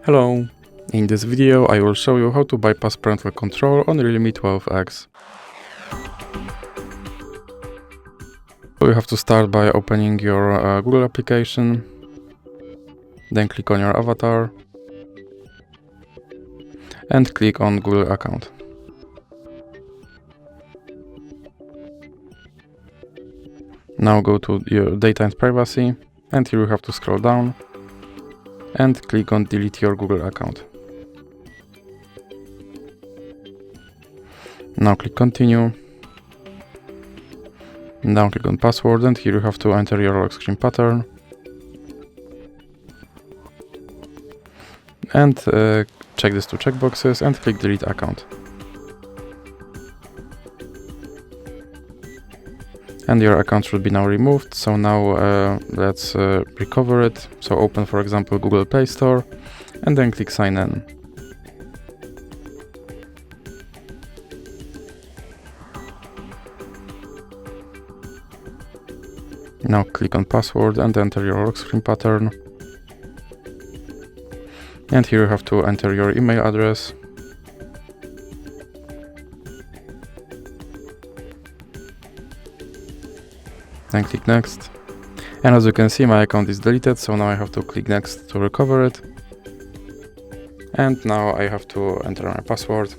Hello! In this video I will show you how to bypass parental control on REALME 12X. So you have to start by opening your Google application, then click on your avatar and click on Google account. Now go to your data and privacy, and here you have to scroll down and click on delete your Google account. Now click continue. Now click on password, and here you have to enter your lock screen pattern and check these two checkboxes and click delete account. And your account should be now removed. So now let's recover it. So open, for example, Google Play Store and then click sign in. Now click on password and enter your lock screen pattern. And here you have to enter your email address. Then click next. And as you can see, my account is deleted, so now I have to click next to recover it. And now I have to enter my password.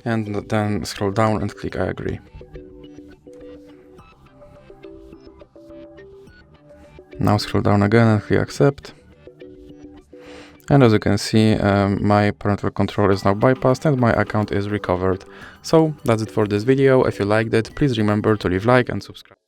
And then scroll down and click I agree. Now scroll down again and click accept. And as you can see, my parental control is now bypassed and my account is recovered. So that's it for this video. If you liked it, please remember to leave a like and subscribe.